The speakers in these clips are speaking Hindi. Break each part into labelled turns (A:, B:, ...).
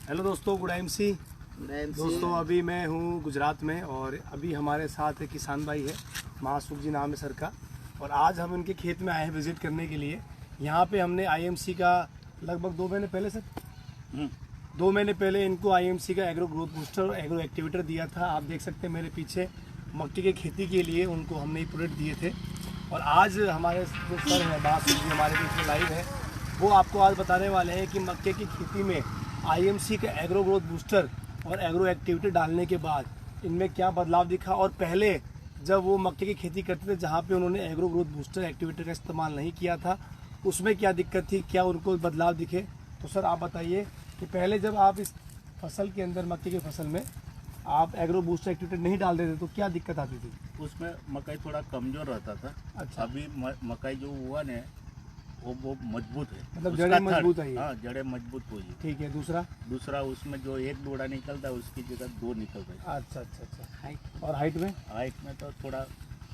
A: हेलो दोस्तों, गुड एमसी दोस्तों। अभी मैं हूँ गुजरात में और अभी हमारे साथ एक किसान भाई है, महासुख जी नाम है सर का। और आज हम उनके खेत में आए हैं विज़िट करने के लिए। यहाँ पे हमने आईएमसी का लगभग 2 महीने पहले सर 2 महीने पहले इनको आईएमसी का एग्रो ग्रोथ बूस्टर और एग्रो एक्टिवेटर दिया था। आप देख सकते हैं मेरे पीछे मक्के की खेती के लिए उनको हमने ये प्रोडक्ट दिए थे। और आज हमारे जो सर हैं महासुख जी हमारे बीच में लाइव है, वो आपको आज बताने वाले हैं कि मक्के की खेती में आईएमसी का एग्रो ग्रोथ बूस्टर और एग्रो एक्टिविटी डालने के बाद इनमें क्या बदलाव दिखा। और पहले जब वो मक्के की खेती करते थे जहाँ पे उन्होंने एग्रो ग्रोथ बूस्टर एक्टिविटी का इस्तेमाल नहीं किया था, उसमें क्या दिक्कत थी, क्या उनको बदलाव दिखे। तो सर आप बताइए कि पहले जब आप इस फसल के अंदर मक्के की फसल में आप एग्रो बूस्टर एक्टिविटी नहीं डाल देते तो क्या दिक्कत आती थी?
B: उसमें मकई थोड़ा कमजोर रहता था।
A: अच्छा।
B: अभी मकई जो हुआ ने वो मजबूत है,
A: मतलब
B: उसका
A: जड़ें
B: थड़-
A: मजबूत आई है।
B: हाँ, जड़ें मजबूत हुई है।
A: ठीक है। दूसरा
B: उसमें जो एक डोड़ा निकलता है उसकी जगह 2 निकल रही है।
A: अच्छा। और हाइट में
B: हाइट में तो थोड़ा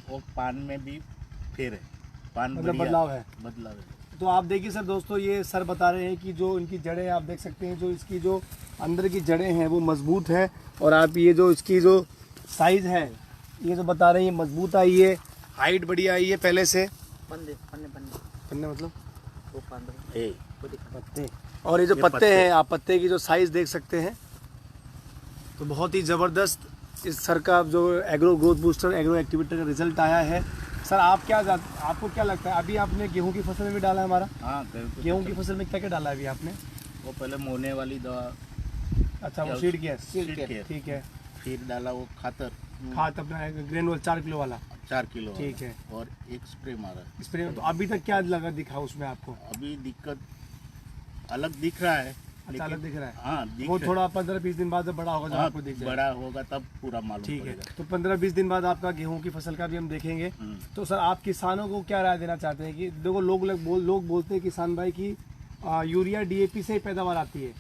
B: वो पान में भी फेर है, पान
A: मतलब
B: बढ़िया
A: बदलाव है। तो आप देखिए सर दोस्तों, ये सर बता रहे हैं कि जो इनकी जड़ें आप देख सकते हैं, जो इसकी जो अंदर की जड़ें हैं वो मजबूत है। और आप ये जो इसकी जो साइज़ है ये जो बता रहे हैं मजबूत आई है, हाइट बढ़िया आई है पहले से। पन्ने मतलब
C: वो
A: पत्ते। और ये जो पत्ते हैं, आप पत्ते की जो साइज़ देख सकते हैं, तो बहुत ही ज़बरदस्त इस सर का जो agro growth booster agro activity का रिजल्ट आया है। सर आपको क्या लगता है, अभी आपने गेहूं की फसल में भी डाला है हमारा?
B: हाँ,
A: गेहूं की फसल में क्या क्या डाला है अभी आपने?
B: वो पहले मोने वाली दवा।
A: अच्छा, वो सीड किया।
B: किया।
A: ठीक है।
B: फिर डाला वो खाद
A: अपना ग्रेनुअल 4 किलो वाला।
B: 4 किलो।
A: ठीक है।
B: और एक स्प्रे मारा।
A: स्प्रे तो अभी तक क्या लगा दिखा उसमें आपको?
B: अभी दिक्कत अलग दिख रहा है।
A: अच्छा, अलग दिख रहा है।
B: हाँ,
A: वो थोड़ा 15-20 दिन बाद जब बड़ा होगा जब
B: हाँ,
A: आपको दिख जाएगा।
B: बड़ा होगा तब पूरा मालूम
A: ठीक है।
B: पड़ेगा।
A: तो 15-20 दिन बाद आपका गेहूं की फसल का भी हम देखेंगे। तो सर आप किसानों को क्या राय देना चाहते हैं कि देखो लोग बोलते हैं किसान भाई की यूरिया डीएपी से ही पैदावार आती है,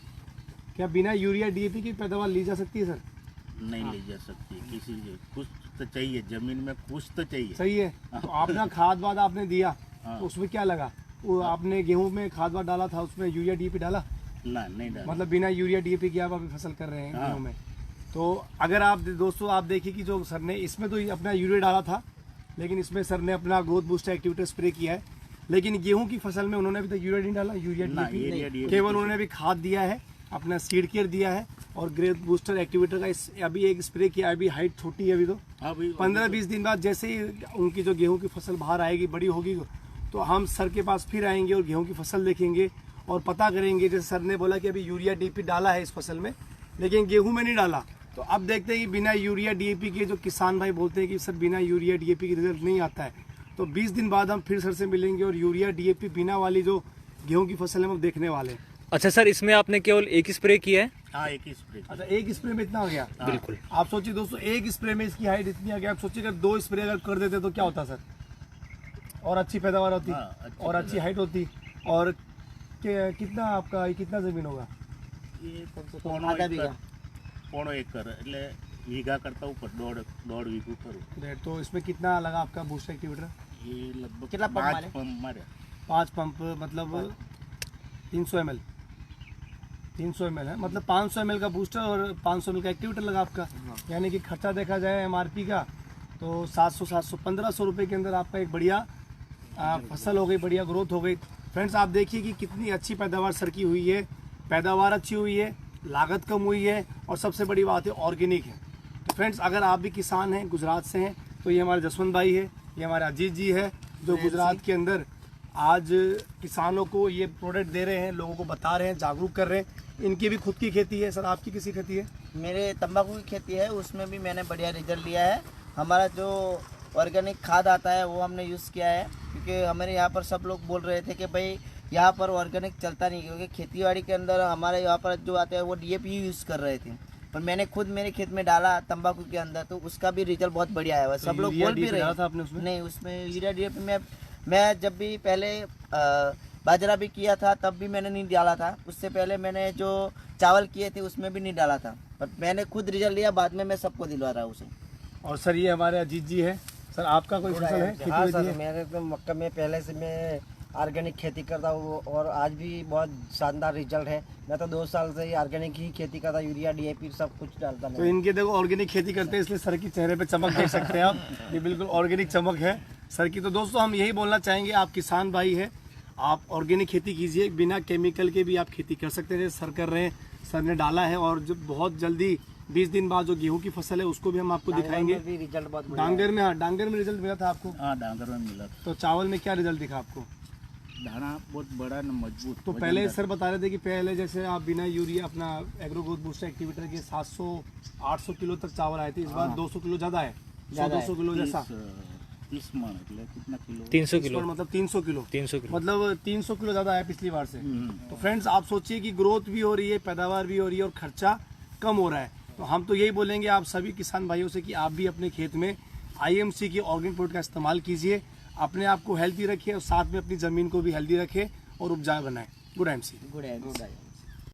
A: क्या बिना यूरिया डीएपी की पैदावार ली जा सकती है सर?
B: नहीं ली जा सकती किसी से। कुछ तो चाहिए, जमीन में कुछ तो चाहिए।
A: सही है। तो आपने खाद वाद आपने दिया
B: हाँ।
A: तो उसमें क्या लगा? वो आपने गेहूं में खाद वाद डाला था, उसमें यूरिया डीएपी डाला?
B: नहीं डाला।
A: मतलब बिना यूरिया डीएपी की आप अभी फसल कर रहे हैं
B: हाँ।
A: गेहूं में। तो अगर आप दोस्तों आप देखिए कि जो सर ने इसमें तो अपना यूरिया डाला था, लेकिन इसमें सर ने अपना ग्रोथ बूस्टर एक्टिविटी स्प्रे किया है। लेकिन गेहूं की फसल में उन्होंने अभी तक यूरिया नहीं डाला, यूरिया डीएपी केवल उन्होंने अभी खाद दिया है, अपना सीड केयर दिया है और ग्रोथ बूस्टर एक्टिवेटर का अभी एक स्प्रे किया। अभी हाइट छोटी है, अभी तो 15-20 दिन बाद जैसे ही उनकी जो गेहूं की फसल बाहर आएगी, बड़ी होगी, तो हम सर के पास फिर आएंगे और गेहूं की फसल देखेंगे और पता करेंगे। जैसे सर ने बोला कि अभी यूरिया डीएपी डाला है इस फसल में, लेकिन गेहूं में नहीं डाला। तो अब देखते हैं कि बिना यूरिया डीएपी के जो किसान भाई बोलते हैं कि सर बिना यूरिया डीएपी के रिजल्ट नहीं आता है, तो 20 दिन बाद हम फिर सर से मिलेंगे और यूरिया डीएपी बिना वाली जो गेहूं की फसल है हम देखने वाले हैं।
C: अच्छा सर, इसमें आपने केवल एक ही स्प्रे किया है?
B: हाँ, एक ही स्प्रे।
A: अच्छा, एक स्प्रे में इतना हो गया?
C: बिल्कुल।
A: आप सोचिए दोस्तों, एक स्प्रे में इसकी हाइट इतनी आ गई। आप सोचिए अगर 2 स्प्रे अगर कर देते तो क्या होता सर? और अच्छी पैदावार होती।
B: हाँ,
A: और अच्छी हाइट होती। और कितना आपका कितना जमीन होगा?
B: ये पौनो एकड़ એટલે વીઘા કરતા ઉપર દોઢ વીઘું કરું।
A: तो इसमें कितना लगा आपका बूस्टर एक्टिवेटर?
B: ये लगभग
C: कितना पंप
B: 5
C: मारे?
B: पंप मारे।
A: 5 पंप मतलब 300 ml। 300 ml है, मतलब 500 ml का बूस्टर और 500 ml का एक्टिवेटर लगा आपका। यानी कि खर्चा देखा जाए एमआरपी का तो 700-1500 रुपये के अंदर आपका एक बढ़िया फसल हो गई, बढ़िया ग्रोथ हो गई। फ्रेंड्स आप देखिए कि कितनी अच्छी पैदावार सर की हुई है। पैदावार अच्छी हुई है, लागत कम हुई है और सबसे बड़ी बात है ऑर्गेनिक है। तो फ्रेंड्स अगर आप भी किसान हैं, गुजरात से हैं, तो ये हमारे जसवंत भाई है, ये हमारे अजीत जी है, जो गुजरात के अंदर आज किसानों को ये प्रोडक्ट दे रहे हैं, लोगों को बता रहे हैं, जागरूक कर रहे हैं। इनकी भी खुद की खेती है। सर आपकी किसी खेती है?
D: मेरे तंबाकू की खेती है, उसमें भी मैंने बढ़िया रिजल्ट लिया है। हमारा जो ऑर्गेनिक खाद आता है वो हमने यूज़ किया है, क्योंकि हमारे यहाँ पर सब लोग बोल रहे थे कि भाई यहाँ पर ऑर्गेनिक चलता नहीं, क्योंकि खेतीबाड़ी के अंदर हमारे यहाँ पर जो आते हैं वो डीएपी यूज़ कर रहे थे। पर मैंने खुद मेरे खेत में डाला तंबाकू के अंदर, तो उसका भी रिजल्ट बहुत बढ़िया आया हुआ। सब लोग बोल भी रहे हैं। नहीं, उसमें यूरिया डीएपी में मैं जब भी पहले बाजरा भी किया था तब भी मैंने नहीं डाला था। उससे पहले मैंने जो चावल किए थे उसमें भी नहीं डाला था, पर मैंने खुद रिजल्ट लिया, बाद में मैं सबको दिलवा रहा हूँ उसे।
A: और सर ये हमारे अजीत जी है। सर आपका कोई फसल है?
E: हाँ सर, मेरे तो मक्का में पहले से मैं ऑर्गेनिक खेती करता हूँ और आज भी बहुत शानदार रिजल्ट है। मैं तो 2 साल से ही ऑर्गेनिक ही खेती करता, यूरिया DAP सब कुछ डालता
A: तो
E: मैं।
A: इनके देखो ऑर्गेनिक खेती करते हैं इसलिए सर की चेहरे पे चमक देख सकते हैं आप, ये बिल्कुल ऑर्गेनिक चमक है सर की। तो दोस्तों हम यही बोलना चाहेंगे, आप किसान भाई है, आप ऑर्गेनिक खेती कीजिए, बिना केमिकल के भी आप खेती कर सकते हैं जैसे सर कर रहे हैं। सर ने डाला है और जो बहुत जल्दी 20 दिन बाद जो गेहूं की फसल है उसको भी हम आपको दिखाएंगे।
E: भी रिजल्ट बहुत बढ़िया है।
A: डांगर में, हाँ डांगर में रिजल्ट मिला था आपको,
B: हाँ डांगर में मिला था।
A: तो चावल में क्या रिजल्ट दिखा आपको?
B: दाना बहुत बड़ा न मजबूत।
A: तो पहले सर बता रहे थे कि पहले जैसे आप बिना यूरिया अपना एग्रो ग्रोथ बूस्टर एक्टिवेटर के 700-800 किलो तक चावल आए थे, इस बार 200 किलो ज्यादा है, 100-200 किलो जैसा
B: 30 मन એટલે कितना किलो
C: 300
A: इस
C: किलो
A: बार मतलब 300 किलो
C: 300 किलो
A: मतलब 300 किलो ज़्यादा है पिछली बार से। तो फ्रेंड्स आप सोचिए कि ग्रोथ भी हो रही है, पैदावार भी हो रही है और खर्चा कम हो रहा है। तो हम तो यही बोलेंगे आप सभी किसान भाइयों से कि आप भी अपने खेत में IMC की ऑर्गेनिक प्रोडक्ट का इस्तेमाल कीजिए, अपने आप को हेल्दी रखिए और साथ में अपनी ज़मीन को भी हेल्दी रखें और उपजाऊ बनाएं। Good MC।
D: गुड है।